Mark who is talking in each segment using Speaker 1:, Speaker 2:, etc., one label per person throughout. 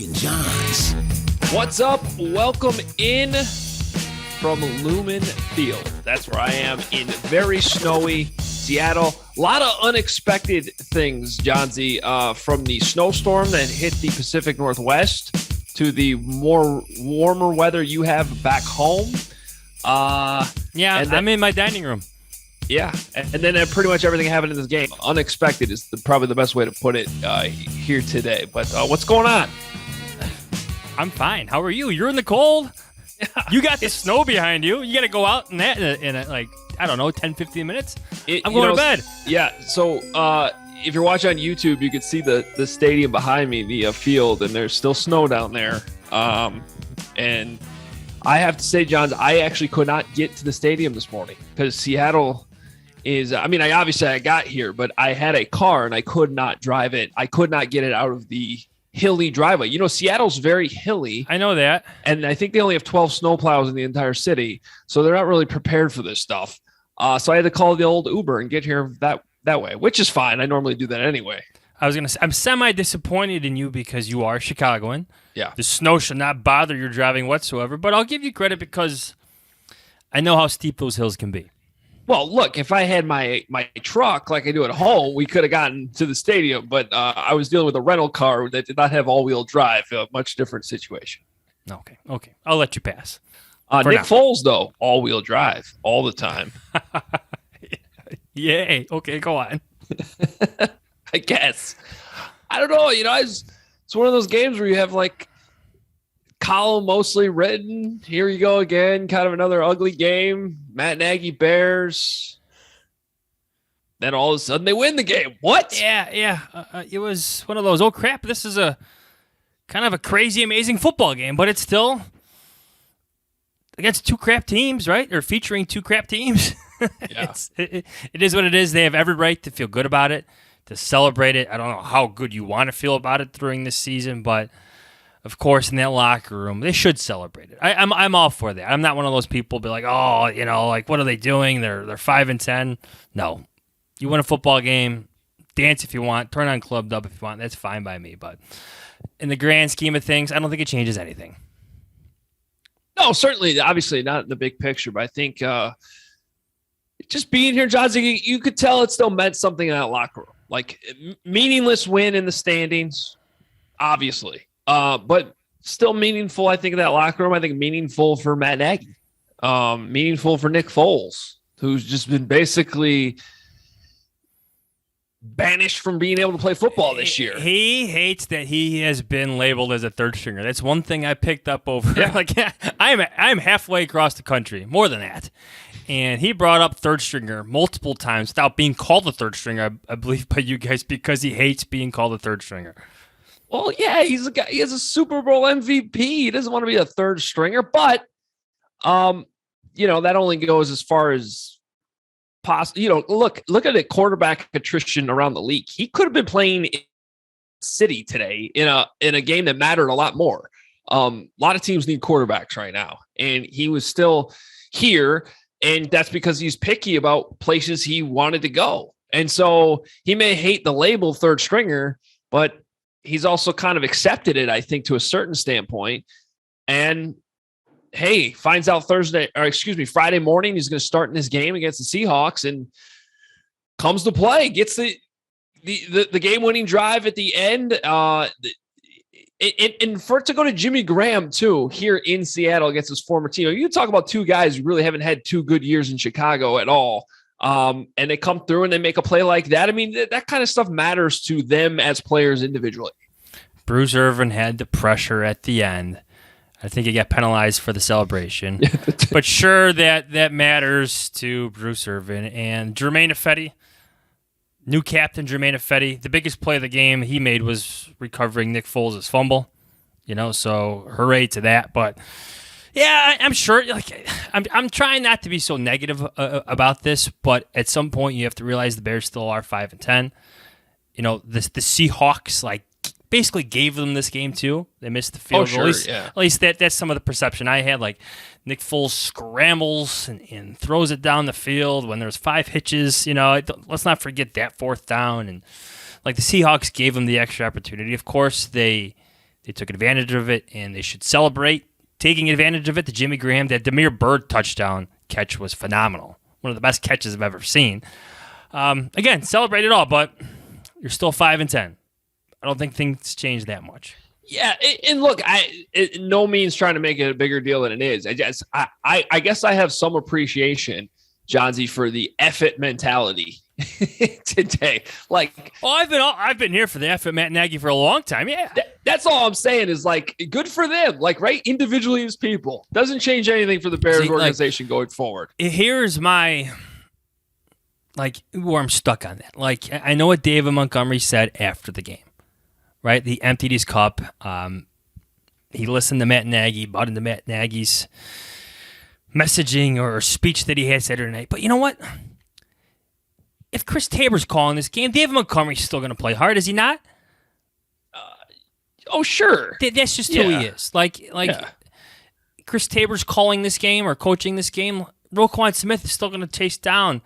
Speaker 1: Hoge and Jahns.
Speaker 2: What's up? Welcome in from Lumen Field. That's where I am in very snowy Seattle. A lot of unexpected things, Johnsy, from the snowstorm that hit the Pacific Northwest to the more warmer weather you have back home.
Speaker 3: I'm in my dining room.
Speaker 2: Yeah, and then pretty much everything happened in this game. Unexpected is probably the best way to put it here today. But what's going on?
Speaker 3: I'm fine. How are you? You're in the cold? Yeah, you got the snow behind you. You got to go out in that in 10, 15 minutes. I'm going to bed.
Speaker 2: Yeah, so if you're watching on YouTube, you can see the stadium behind me, the field, and there's still snow down there. And I have to say, Johns, I actually could not get to the stadium this morning because Seattle is, I got here, but I had a car and I could not drive it. I could not get it out of the hilly driveway. You know, Seattle's very hilly.
Speaker 3: I know that.
Speaker 2: And I think they only have 12 snowplows in the entire city. So they're not really prepared for this stuff. So I had to call the old Uber and get here that way, which is fine. I normally do that anyway.
Speaker 3: I was going to say, I'm semi-disappointed in you because you are Chicagoan.
Speaker 2: Yeah.
Speaker 3: The snow should not bother your driving whatsoever, but I'll give you credit because I know how steep those hills can be.
Speaker 2: Well, look, if I had my truck like I do at home, we could have gotten to the stadium, but I was dealing with a rental car that did not have all-wheel drive, a much different situation.
Speaker 3: Okay. I'll let you pass.
Speaker 2: Nick Foles, though, all-wheel drive all the time.
Speaker 3: Yay. Okay, go on.
Speaker 2: I guess. I don't know. You know, it's one of those games where you have like column mostly written. Here you go again. Kind of another ugly game. Matt Nagy Bears. Then all of a sudden they win the game. What?
Speaker 3: Yeah. It was one of those, oh crap, this is a kind of a crazy, amazing football game, but it's still against two crap teams, right? Or featuring two crap teams.
Speaker 2: Yeah.
Speaker 3: It is what it is. They have every right to feel good about it, to celebrate it. I don't know how good you want to feel about it during this season, but of course, in that locker room, they should celebrate it. I'm all for that. I'm not one of those people be like, oh, you know, like what are they doing? They're 5-10. No, you win a football game, dance if you want, turn on Club Dub if you want. That's fine by me. But in the grand scheme of things, I don't think it changes anything.
Speaker 2: No, certainly, obviously not in the big picture, but I think just being here, Johnson, you could tell it still meant something in that locker room. Like meaningless win in the standings, obviously. But still meaningful, I think, in that locker room. I think meaningful for Matt Nagy. Meaningful for Nick Foles, who's just been basically banished from being able to play football this year.
Speaker 3: He hates that he has been labeled as a third stringer. That's one thing I picked up over.
Speaker 2: Yeah.
Speaker 3: Like I'm halfway across the country, more than that. And he brought up third stringer multiple times without being called a third stringer, I believe, by you guys, because he hates being called a third stringer.
Speaker 2: Well, yeah, he's a guy. He has a Super Bowl MVP. He doesn't want to be a third stringer, but that only goes as far as possible. You know, look at the quarterback attrition around the league. He could have been playing in City today in a game that mattered a lot more. A lot of teams need quarterbacks right now, and he was still here, and that's because he's picky about places he wanted to go. And so he may hate the label third stringer, but he's also kind of accepted it, I think, to a certain standpoint. And hey, finds out Friday morning, he's going to start in this game against the Seahawks and comes to play, gets the game-winning drive at the end. And for it to go to Jimmy Graham, too, here in Seattle against his former team. You talk about two guys who really haven't had two good years in Chicago at all. And they come through and they make a play like that. I mean, that kind of stuff matters to them as players individually.
Speaker 3: Bruce Irvin had the pressure at the end. I think he got penalized for the celebration. But sure, that matters to Bruce Irvin. And Germain Ifedi, new captain Germain Ifedi, the biggest play of the game he made was recovering Nick Foles' fumble. So hooray to that. But yeah, I'm sure. Like, I'm trying not to be so negative about this, but at some point you have to realize the Bears still are 5-10. The Seahawks basically gave them this game too. They missed the field goal. At least that's some of the perception I had. Like Nick Foles scrambles and throws it down the field when there's 5 hitches. Let's not forget that 4th down. And like the Seahawks gave them the extra opportunity. Of course, they They took advantage of it, and they should celebrate taking advantage of it. The Jimmy Graham, that Damiere Byrd touchdown catch was phenomenal. One of the best catches I've ever seen. Again, celebrate it all, but you're still 5-10. I don't think things change that much.
Speaker 2: Yeah, and look, no means trying to make it a bigger deal than it is. I guess I have some appreciation, Johnsy, for the effort mentality today. Like,
Speaker 3: I've been here for the effort Matt Nagy for a long time. Yeah,
Speaker 2: that's all I'm saying is like good for them. Like, right, individually as people doesn't change anything for the Bears organization going forward.
Speaker 3: Here's my where I'm stuck on that. Like, I know what David Montgomery said after the game. Right, he emptied his cup. He listened to Matt Nagy, bought into Matt Nagy's messaging or speech that he had Saturday night. But you know what? If Chris Tabor's calling this game, David Montgomery's still going to play hard, is he not?
Speaker 2: Oh, sure.
Speaker 3: That's just who he is. Chris Tabor's calling this game or coaching this game. Roquan Smith is still going to chase down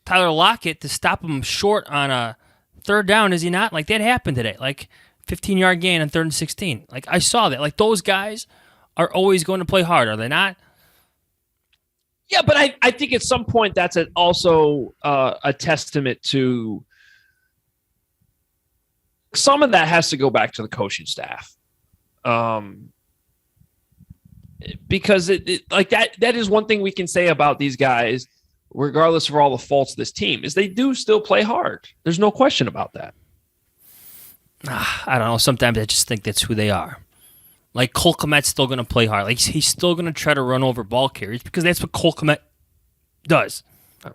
Speaker 3: Tyler Lockett to stop him short on a third down, is he not? Like, that happened today. Like, 15-yard gain on 3rd and 16. Like, I saw that. Like, those guys are always going to play hard, are they not?
Speaker 2: Yeah, but I think at some point that's also a testament to some of that has to go back to the coaching staff. Because that is one thing we can say about these guys, regardless of all the faults of this team, is they do still play hard. There's no question about that.
Speaker 3: I don't know. Sometimes I just think that's who they are. Like, Cole Kmet's still going to play hard. Like, he's still going to try to run over ball carriers because that's what Cole Kmet does.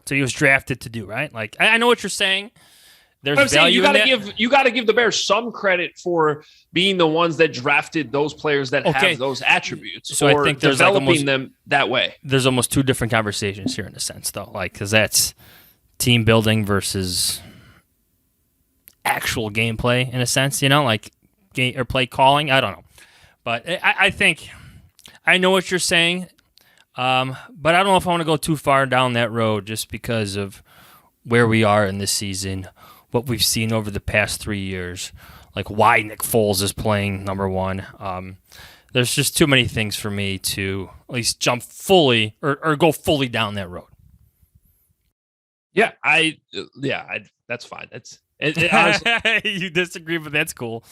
Speaker 3: So he was drafted to do, right? Like, I know what you're saying. There's value in that.
Speaker 2: You got to give the Bears some credit for being the ones that drafted those players that have those attributes.
Speaker 3: So I think there's
Speaker 2: developing them that way.
Speaker 3: There's almost two different conversations here in a sense, though. Like, because that's team building versus actual gameplay in a sense, like game or play calling. I don't know. But I think I know what you're saying, but I don't know if I want to go too far down that road just because of where we are in this season, what we've seen over the past 3 years, like why Nick Foles is playing number one. There's just too many things for me to at least jump fully or go fully down that road.
Speaker 2: Yeah, that's fine. That's honestly,
Speaker 3: you disagree, but that's cool.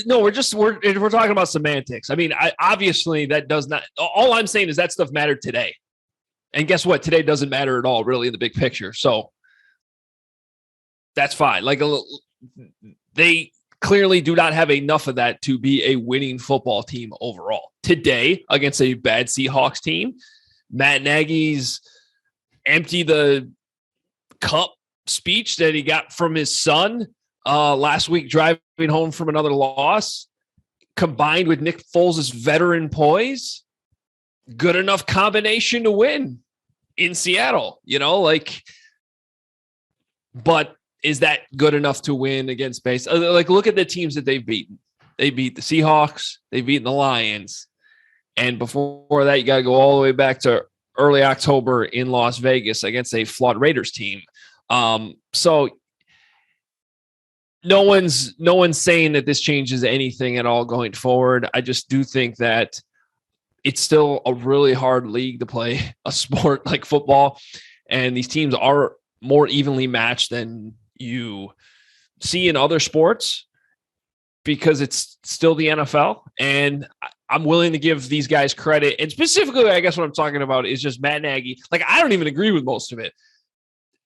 Speaker 2: No, we're talking about semantics. I mean, obviously that does not. All I'm saying is that stuff mattered today, and guess what? Today doesn't matter at all, really, in the big picture. So that's fine. Like, they clearly do not have enough of that to be a winning football team overall. Today, against a bad Seahawks team, Matt Nagy's empty the cup speech that he got from his son last week driving home from another loss, combined with Nick Foles' veteran poise, good enough combination to win in Seattle, but is that good enough to win against base? Like, look at the teams that they've beaten. They beat the Seahawks, they've beaten the Lions, and before that, you got to go all the way back to early October in Las Vegas against a flawed Raiders team. So no one's saying that this changes anything at all going forward. I just do think that it's still a really hard league to play a sport like football, and these teams are more evenly matched than you see in other sports because it's still the NFL. And I'm willing to give these guys credit. And specifically, I guess what I'm talking about is just Matt Nagy. Like, I don't even agree with most of it.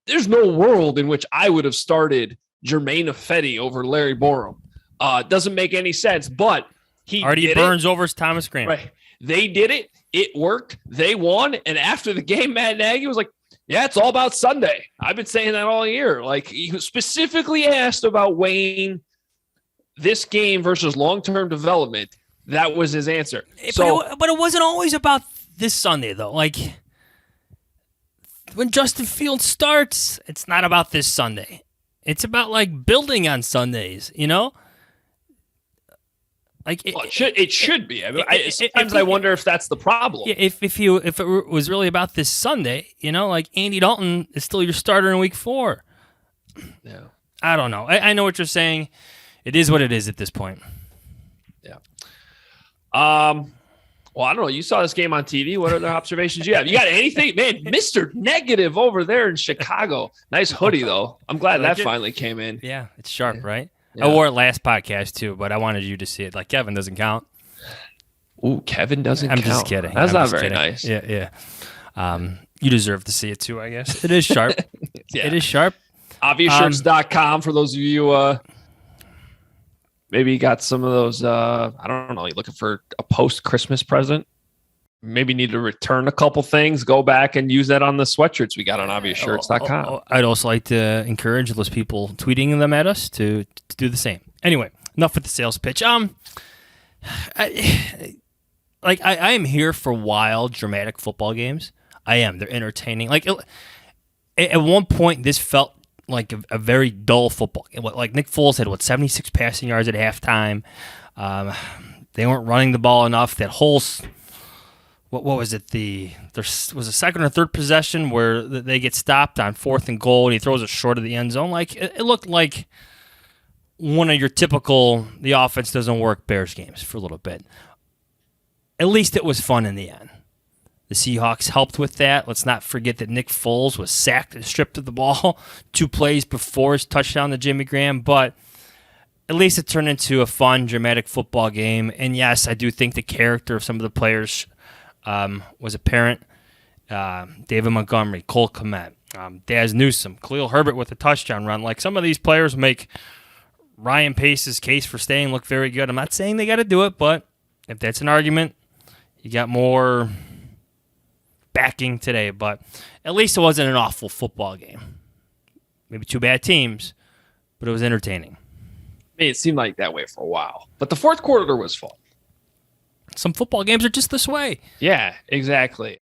Speaker 2: There's no world in which I would have started Jermaine Ifedi over Larry Borum. Doesn't make any sense, but he
Speaker 3: Artie Burns over Thomas Graham.
Speaker 2: Right. They did it. It worked. They won. And after the game, Matt Nagy was like, yeah, it's all about Sunday. I've been saying that all year. Like, he was specifically asked about weighing this game versus long-term development. That was his answer.
Speaker 3: But it wasn't always about this Sunday, though. Like, when Justin Fields starts, it's not about this Sunday. It's about, like, building on Sundays, Like,
Speaker 2: it should be. I mean, sometimes I wonder if that's the problem.
Speaker 3: Yeah, if it was really about this Sunday, like Andy Dalton is still your starter in Week 4.
Speaker 2: Yeah,
Speaker 3: I don't know. I know what you're saying. It is what it is at this point.
Speaker 2: Well, I don't know. You saw this game on TV. What other observations you have? You got anything? Man, Mr. Negative over there in Chicago. Nice hoodie, though. I'm glad that finally came in.
Speaker 3: Yeah, it's sharp, right?
Speaker 2: Yeah.
Speaker 3: I wore it last podcast, too, but I wanted you to see it. Like, Kevin doesn't count.
Speaker 2: Ooh, Kevin doesn't count.
Speaker 3: I'm just kidding.
Speaker 2: That's not very nice.
Speaker 3: Yeah. You deserve to see it, too, I guess. It is sharp. It is sharp.
Speaker 2: Obviousshirts.com for those of you maybe you got some of those, I don't know, you're looking for a post-Christmas present. Maybe need to return a couple things, go back and use that on the sweatshirts we got on obviousshirts.com.
Speaker 3: I'd also like to encourage those people tweeting them at us to do the same. Anyway, enough with the sales pitch. I am here for wild, dramatic football games. I am. They're entertaining. Like, at one point, this felt like a very dull football game. Like Nick Foles had 76 passing yards at halftime. They weren't running the ball enough. That whole what was it? There was a second or third possession where they get stopped on 4th and goal, and he throws it short of the end zone. Like it looked like one of your typical the offense doesn't work Bears games for a little bit. At least it was fun in the end. The Seahawks helped with that. Let's not forget that Nick Foles was sacked and stripped of the ball 2 plays before his touchdown to Jimmy Graham. But at least it turned into a fun, dramatic football game. And yes, I do think the character of some of the players was apparent. David Montgomery, Cole Kmet, Daz Newsome, Khalil Herbert with a touchdown run. Like, some of these players make Ryan Pace's case for staying look very good. I'm not saying they got to do it, but if that's an argument, you got more backing today. But at least it wasn't an awful football game. Maybe 2 bad teams, but it was entertaining.
Speaker 2: It seemed like that way for a while. But the fourth quarter was fun.
Speaker 3: Some football games are just this way.
Speaker 2: Yeah, exactly.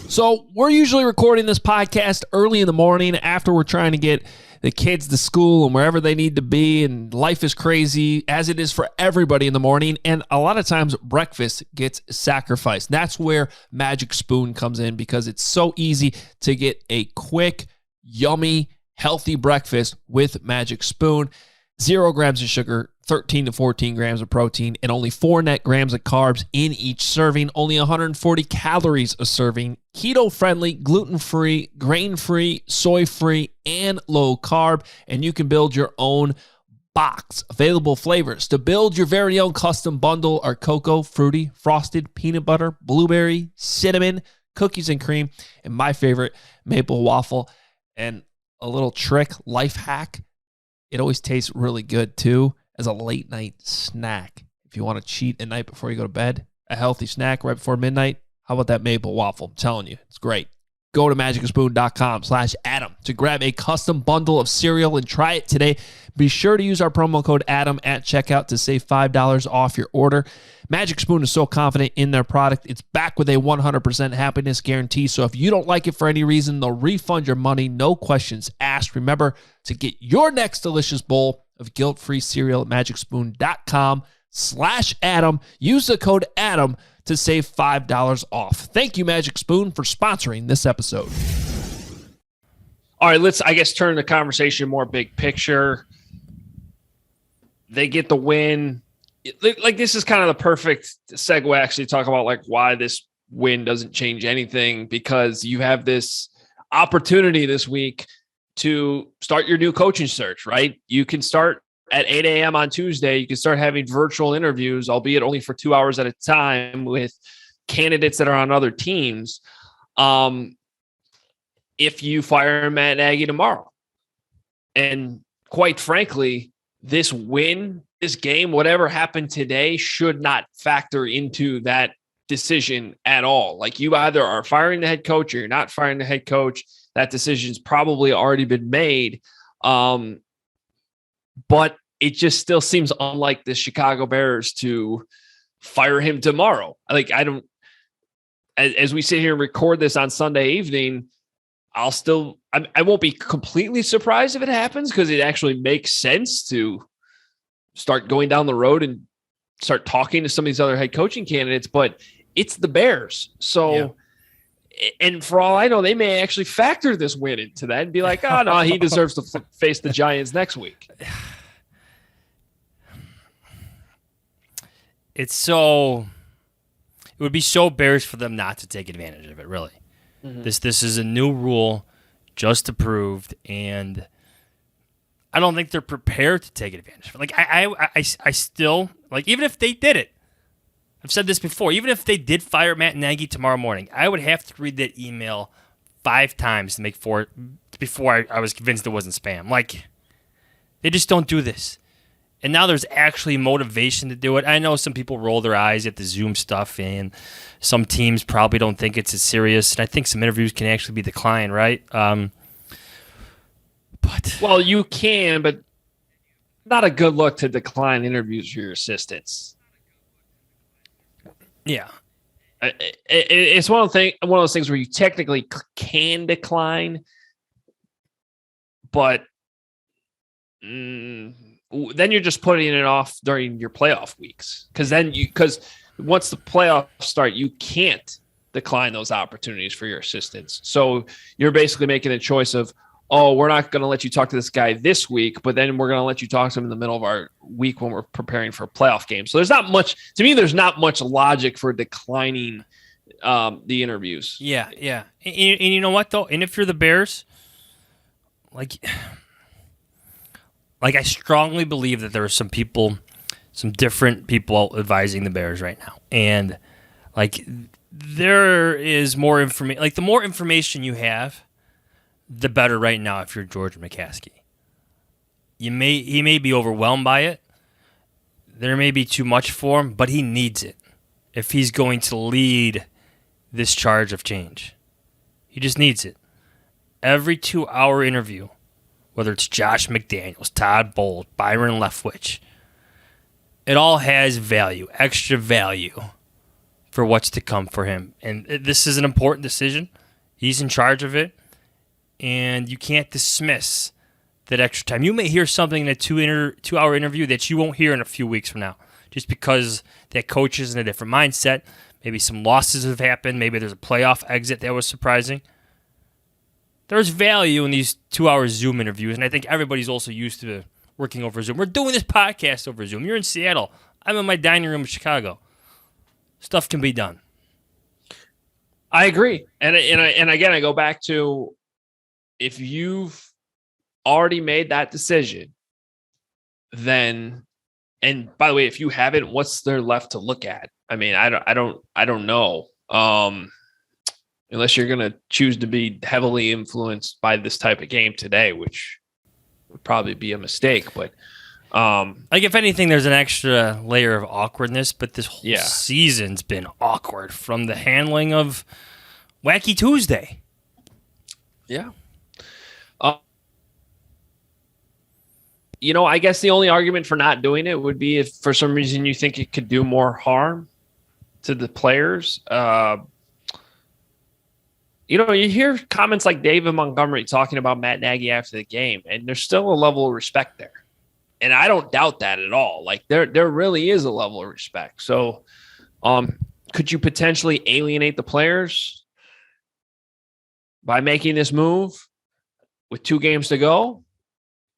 Speaker 2: So we're usually recording this podcast early in the morning after we're trying to get the kids to school and wherever they need to be, and life is crazy, as it is for everybody in the morning, and a lot of times breakfast gets sacrificed. That's where Magic Spoon comes in, because it's so easy to get a quick, yummy, healthy breakfast with Magic Spoon. 0 grams of sugar, 13 to 14 grams of protein, and only 4 net grams of carbs in each serving. Only 140 calories a serving. Keto-friendly, gluten-free, grain-free, soy-free, and low-carb. And you can build your own box. Available flavors. To build your very own custom bundle are cocoa, fruity, frosted, peanut butter, blueberry, cinnamon, cookies and cream, and my favorite, maple waffle. And a little trick, life hack, it always tastes really good, too, as a late-night snack. If you want to cheat at night before you go to bed, a healthy snack right before midnight, how about that maple waffle? I'm telling you, it's great. Go to magicspoon.com/Adam to grab a custom bundle of cereal and try it today. Be sure to use our promo code Adam at checkout to save $5 off your order. Magic Spoon is so confident in their product, it's back with a 100% happiness guarantee. So if you don't like it for any reason, they'll refund your money, no questions asked. Remember to get your next delicious bowl of guilt-free cereal at magicspoon.com/Adam. Use the code Adam to save $5 off. Thank you, Magic Spoon, for sponsoring this episode. All right, let's, I guess, turn the conversation more big picture. They get the win. Like, this is kind of the perfect segue, actually, to talk about like why this win doesn't change anything, because you have this opportunity this week to start your new coaching search, right? You can start at 8 a.m. on Tuesday. You can start having virtual interviews, albeit only for 2 hours at a time, with candidates that are on other teams. If you fire Matt Nagy tomorrow. And quite frankly, this win, this game, whatever happened today, should not factor into that decision at all. Like, you either are firing the head coach or you're not firing the head coach. That decision's probably already been made. But it just still seems unlike the Chicago Bears to fire him tomorrow. Like, as we sit here and record this on Sunday evening, I won't be completely surprised if it happens, because it actually makes sense to start going down the road and start talking to some of these other head coaching candidates, but it's the Bears. So, and for all I know, they may actually factor this win into that and be like, oh no, he deserves to face the Giants next week.
Speaker 3: it would be so Bears for them not to take advantage of it, really. Mm-hmm. This is a new rule just approved, and I don't think they're prepared to take advantage of it. Like, I still, like, even if they did it, I've said this before, even if they did fire Matt Nagy tomorrow morning, I would have to read that email 5 times to make before I was convinced it wasn't spam. Like, they just don't do this. And now there's actually motivation to do it. I know some people roll their eyes at the Zoom stuff, and some teams probably don't think it's as serious. And I think some interviews can actually be declined, right?
Speaker 2: Well, you can, but not a good look to decline interviews for your assistants.
Speaker 3: Yeah,
Speaker 2: it's one of those things where you technically can decline, but then you're just putting it off during your playoff weeks. Because once the playoffs start, you can't decline those opportunities for your assistants. So you're basically making a choice of, oh, we're not going to let you talk to this guy this week, but then we're going to let you talk to him in the middle of our week when we're preparing for a playoff game. So there's not much logic for declining the interviews.
Speaker 3: Yeah. And you know what, though? And if you're the Bears, like I strongly believe that there are some different people advising the Bears right now. And, like, there is more information. Like, the more information you have, the better right now if you're George McCaskey. He may be overwhelmed by it. There may be too much for him, but he needs it if he's going to lead this charge of change. He just needs it. Every 2-hour interview, whether it's Josh McDaniels, Todd Bowles, Byron Leftwich, it all has value, extra value for what's to come for him. And this is an important decision. He's in charge of it. And you can't dismiss that extra time. You may hear something in a 2-hour interview that you won't hear in a few weeks from now, just because that coach is in a different mindset. Maybe some losses have happened. Maybe there's a playoff exit that was surprising. There's value in these 2-hour Zoom interviews, and I think everybody's also used to working over Zoom. We're doing this podcast over Zoom. You're in Seattle. I'm in my dining room in Chicago. Stuff can be done.
Speaker 2: I agree. And again, I go back to, if you've already made that decision, then, and by the way, if you haven't, what's there left to look at? I mean, I don't know. Unless you're going to choose to be heavily influenced by this type of game today, which would probably be a mistake. But
Speaker 3: like, if anything, there's an extra layer of awkwardness, but this whole season's been awkward from the handling of Wacky Tuesday.
Speaker 2: Yeah. I guess the only argument for not doing it would be if for some reason you think it could do more harm to the players. You hear comments like David Montgomery talking about Matt Nagy after the game, and there's still a level of respect there. And I don't doubt that at all. Like, there really is a level of respect. So could you potentially alienate the players by making this move with 2 games to go?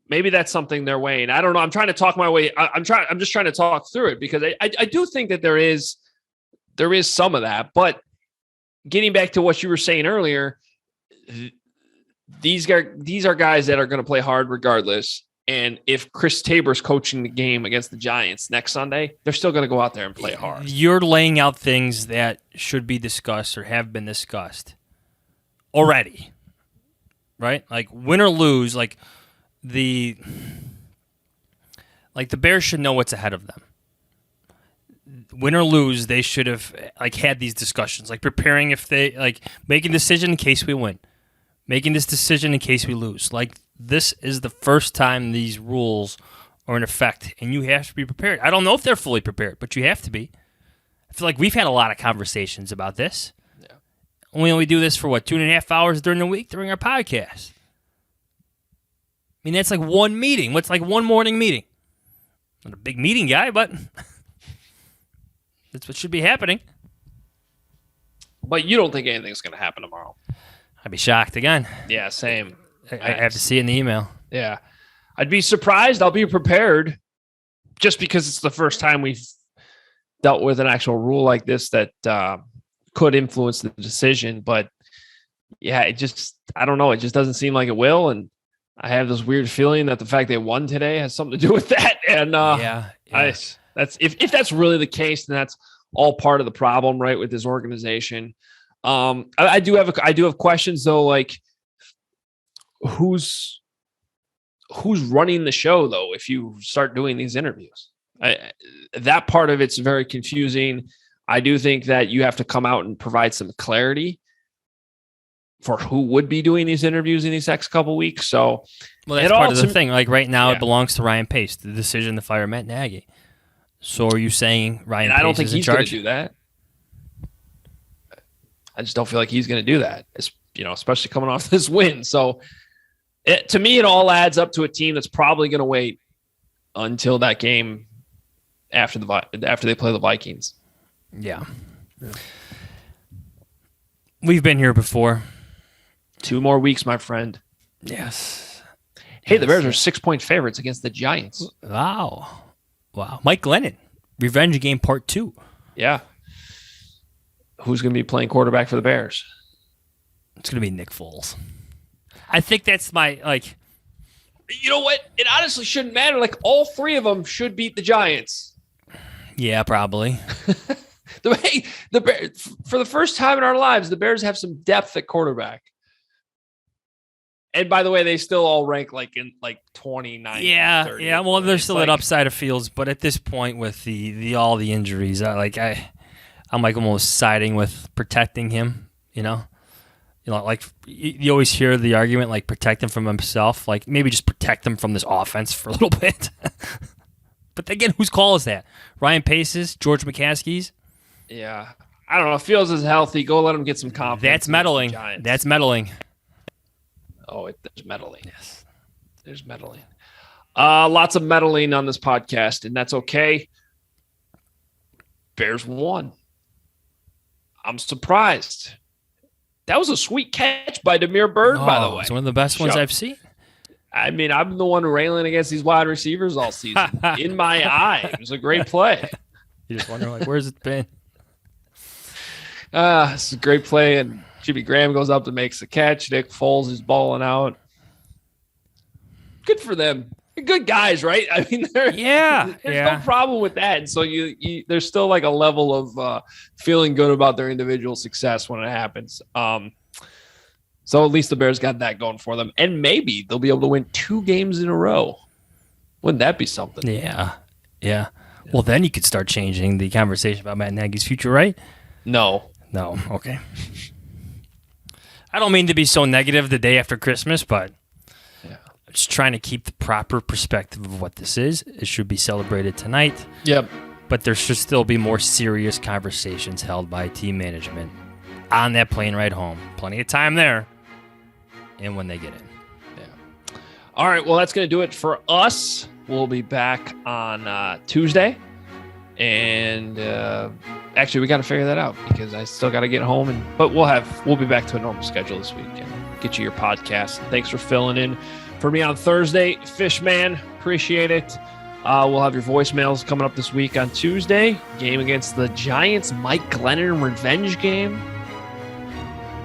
Speaker 2: Maybe that's something they're weighing. I don't know. I'm trying to talk my way. I'm just trying to talk through it, because I do think that there is some of that. But getting back to what you were saying earlier, these are guys that are going to play hard regardless. And if Chris Tabor's coaching the game against the Giants next Sunday, they're still going to go out there and play hard.
Speaker 3: You're laying out things that should be discussed or have been discussed already, right? Like, win or lose, like the Bears should know what's ahead of them. Win or lose, they should have had these discussions, preparing if they making a decision in case we win, making this decision in case we lose. This is the first time these rules are in effect, and you have to be prepared. I don't know if they're fully prepared, but you have to be. I feel like we've had a lot of conversations about this. Yeah. We only do this for 2.5 hours during the week during our podcast. I mean, that's like one meeting. What's one morning meeting? Not a big meeting guy, but that's what should be happening.
Speaker 2: But you don't think anything's going to happen tomorrow?
Speaker 3: I'd be shocked again.
Speaker 2: Yeah, same.
Speaker 3: I have to see it in the email.
Speaker 2: Yeah. I'd be surprised. I'll be prepared, just because it's the first time we've dealt with an actual rule like this that could influence the decision. But yeah, I don't know. It just doesn't seem like it will. And I have this weird feeling that the fact they won today has something to do with that. And that's if that's really the case, then that's all part of the problem, right, with this organization. I do have questions though, like who's running the show though if you start doing these interviews. That part of it's very confusing. I do think that you have to come out and provide some clarity for who would be doing these interviews in these next couple of weeks. So,
Speaker 3: well, that's part of the thing. Like right now, it belongs to Ryan Pace, the decision to fire Matt Nagy. So, are you saying Ryan Pace
Speaker 2: I don't think
Speaker 3: is in
Speaker 2: he's going
Speaker 3: charge?
Speaker 2: to do that. I just don't feel like he's going to do that. It's, especially coming off this win. So, to me, it all adds up to a team that's probably going to wait until that game after they play the Vikings.
Speaker 3: Yeah. We've been here before.
Speaker 2: 2 more weeks, my friend.
Speaker 3: Yes.
Speaker 2: Hey, the Bears are 6-point favorites against the Giants.
Speaker 3: Wow. Mike Glennon, revenge game part 2.
Speaker 2: Yeah. Who's going to be playing quarterback for the Bears?
Speaker 3: It's going to be Nick Foles. I think that's my,
Speaker 2: You know what? It honestly shouldn't matter. Like, all 3 of them should beat the Giants.
Speaker 3: Yeah, probably.
Speaker 2: The Bears, for the first time in our lives, the Bears have some depth at quarterback. And by the way, they still all rank in 29.
Speaker 3: Yeah,
Speaker 2: 30.
Speaker 3: yeah. Well, there's still that upside of Fields, but at this point, with all the injuries, I'm almost siding with protecting him. You always hear the argument protect him from himself. Maybe just protect him from this offense for a little bit. But again, whose call is that? Ryan Pace's, George McCaskey's.
Speaker 2: Yeah, I don't know. Fields is healthy. Go let him get some confidence.
Speaker 3: That's meddling. That's meddling.
Speaker 2: Oh, there's meddling.
Speaker 3: Yes.
Speaker 2: There's meddling. Lots of meddling on this podcast, and that's okay. Bears won. I'm surprised. That was a sweet catch by Damiere Byrd, by the way.
Speaker 3: It's one of the best ones I've seen.
Speaker 2: I mean, I'm the one railing against these wide receivers all season. In my eye, it was a great play.
Speaker 3: You just wonder, where's it been?
Speaker 2: It's a great play, and Jimmy Graham goes up and makes the catch. Nick Foles is balling out. Good for them. They're good guys, right? I mean, there's no problem with that. And so there's still a level of feeling good about their individual success when it happens. So at least the Bears got that going for them. And maybe they'll be able to win 2 games in a row. Wouldn't that be something?
Speaker 3: Yeah. Well, then you could start changing the conversation about Matt Nagy's future, right?
Speaker 2: No.
Speaker 3: Okay. I don't mean to be so negative the day after Christmas, but I'm just trying to keep the proper perspective of what this is. It should be celebrated tonight.
Speaker 2: Yep.
Speaker 3: But there should still be more serious conversations held by team management on that plane ride home. Plenty of time there. And when they get in.
Speaker 2: Yeah. All right. Well, that's going to do it for us. We'll be back on Tuesday. And actually, we got to figure that out because I still got to get home. But we'll be back to a normal schedule this week and get you your podcast. Thanks for filling in for me on Thursday. Fishman, appreciate it. We'll have your voicemails coming up this week on Tuesday. Game against the Giants. Mike Glennon revenge game.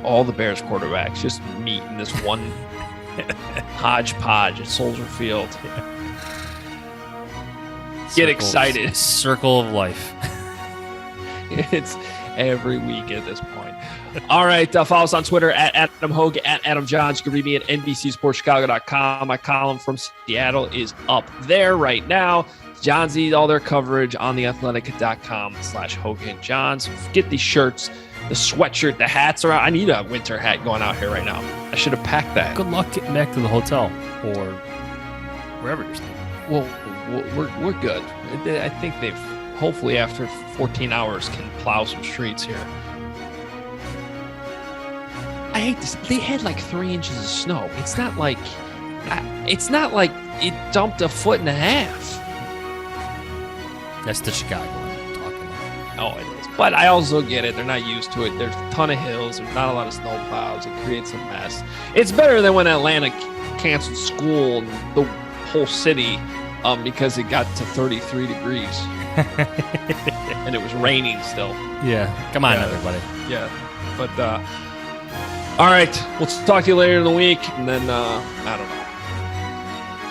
Speaker 2: All the Bears quarterbacks just meet in this one hodgepodge at Soldier Field. Get excited.
Speaker 3: Circle of life.
Speaker 2: It's every week at this point. All right. Follow us on Twitter at Adam Hoge, at Adam Jahns. You can read me at NBCSportsChicago.com. My column from Seattle is up there right now. Johnsy, all their coverage on theathletic.com/Hoge and Jahns. Get these shirts, the sweatshirt, the hats around. I need a winter hat going out here right now. I should have packed that.
Speaker 3: Good luck getting back to the hotel or wherever you're staying.
Speaker 2: Well, we're good. I think they've hopefully after 14 hours can plow some streets here. I hate this. They had 3 inches of snow. It's not like it dumped a foot and a half.
Speaker 3: That's the Chicago I'm talking about.
Speaker 2: Oh, it is. But I also get it. They're not used to it. There's a ton of hills. There's not a lot of snow plows. It creates a mess. It's better than when Atlanta canceled school and the whole city because it got to 33 degrees and it was raining still.
Speaker 3: Yeah. Come on, everybody.
Speaker 2: Yeah. But, all right. We'll talk to you later in the week. And then, I don't know.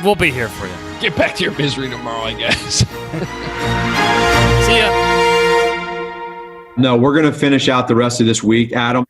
Speaker 3: We'll be here for you.
Speaker 2: Get back to your misery tomorrow, I guess.
Speaker 3: See ya.
Speaker 1: No, we're going to finish out the rest of this week, Adam.